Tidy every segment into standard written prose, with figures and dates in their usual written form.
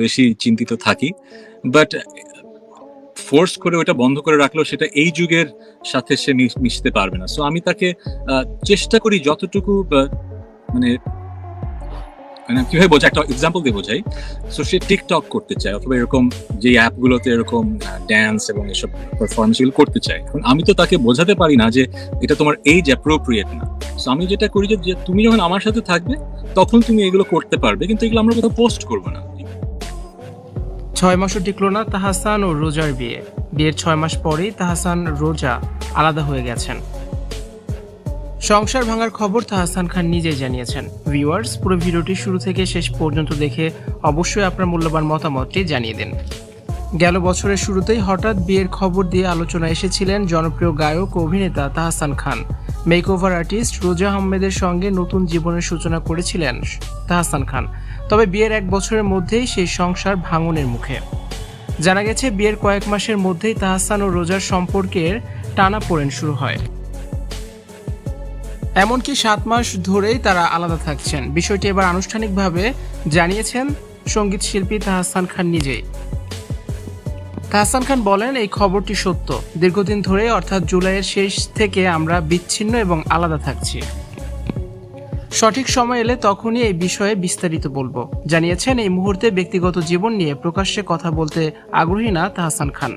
বেশি চিন্তিত থাকি। বাট ফোর্স করে ওটা বন্ধ করে রাখলেও সেটা এই যুগের সাথে সে মিশতে পারবে না। সো আমি তাকে চেষ্টা করি যতটুকু মানে মানে কিভাবে বোঝাই, একটা এক্সাম্পল দিয়ে বোঝাই। সো সে টিকটক করতে চায় অথবা এরকম যে অ্যাপগুলোতে এরকম ড্যান্স এবং এসব পারফরমেন্স এগুলো করতে চায়। এখন আমি তো তাকে বোঝাতে পারি না যে এটা তোমার এইজ অ্যাপ্রোপ্রিয়েট না। সো আমি যেটা করি যে তুমি যখন আমার সাথে থাকবে তখন তুমি এগুলো করতে পারবে, কিন্তু এগুলো আমরা কোথাও পোস্ট করবো না। 6 মাসও টিকল না তাহসান ও রোজার বিয়ে। বিয়ের 6 মাস পরেই তাহসান রোজা আলাদা হয়ে গেছেন। সংসার ভাঙার খবর তাহসান খান নিজেই জানিয়েছেন। ভিউয়ার্স, পুরো ভিডিওটি শুরু থেকে শেষ পর্যন্ত দেখে অবশ্যই আপনার মূল্যবান মতামতটি জানিয়ে দিন। গেল বছরের শুরুতেই হঠাৎ বিয়ের খবর দিয়ে আলোচনায় এসেছিলেন জনপ্রিয় গায়ক ও অভিনেতা তাহসান খান। মেকওভার আর্টিস্ট রোজা আহমেদের সঙ্গে নতুন জীবনের সূচনা করেছিলেন তাহসান খান। তবে বিয়ের 1 বছরের মধ্যেই সেই সংসার ভাঙনের মুখে। জানা গেছে বিয়ের কয়েক মাসের মধ্যেই তাহসান ও রোজার সম্পর্কের টানাপোড়েন শুরু হয়। এমনকি 7 মাস ধরেই তারা আলাদা থাকছেন। বিষয়টি এবার আনুষ্ঠানিকভাবে জানিয়েছেন সঙ্গীত শিল্পী তাহসান খান নিজেই। তাহসান খান বলেন, এই খবরটি সত্য। দীর্ঘদিন ধরে অর্থাৎ জুলাইয়ের শেষ থেকে আমরা বিচ্ছিন্ন এবং আলাদা থাকছি। সঠিক সময় এলে তখনই এই বিষয়ে বিস্তারিত বলবো। জানিয়েছেন এই মুহূর্তে ব্যক্তিগত জীবন নিয়ে প্রকাশ্যে কথা বলতে আগ্রহী না তাহসান খান।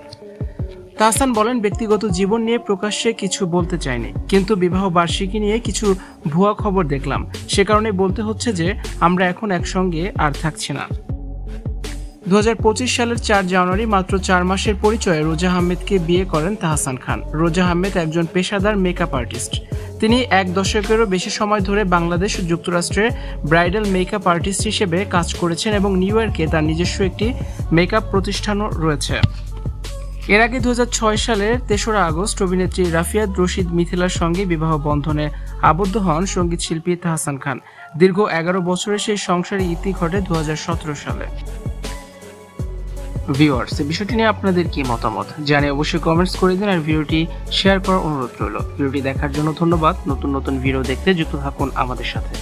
তাহসান বলেন, ব্যক্তিগত জীবন নিয়ে প্রকাশ্যে কিছু বলতে চাইনি, কিন্তু বিবাহ বার্ষিকী নিয়ে কিছু ভুয়া খবর দেখলাম, সে কারণে বলতে হচ্ছে যে আমরা এখন একসঙ্গে আর থাকছি না। 2025 সালের 4 জানুয়ারি মাত্র 4 মাসের পরিচয়ে রোজা আহমেদকে বিয়ে করেন তাহসান খান। রোজা আহমেদ একজন পেশাদার মেকআপ আর্টিস্ট। তিনি 1 দশকেরও বেশি সময় ধরে বাংলাদেশ ও যুক্তরাষ্ট্রে ব্রাইডাল মেকআপ আর্টিস্ট হিসেবে কাজ করেছেন এবং নিউ ইয়র্কে তার নিজস্ব একটি মেকআপ প্রতিষ্ঠানও রয়েছে। এর আগে 2006 সালের 3রা আগস্ট অভিনেত্রী রাফিয়াত রশিদ মিথিলার সঙ্গে বিবাহ বন্ধনে আবদ্ধ হন সঙ্গীত শিল্পী তাহসান খান। দীর্ঘ 11 বছরের সেই সংসারে ইতি ঘটে 2017 সালে। ভিউয়ার্স, এই বিষয়টি নিয়ে আপনাদের কি মতামত জানিয়ে অবশ্যই কমেন্টস করে দিন আর ভিডিওটি শেয়ার করার অনুরোধ রইল। ভিডিওটি দেখার জন্য ধন্যবাদ। নতুন নতুন ভিডিও দেখতে যুক্ত থাকুন আমাদের সাথে।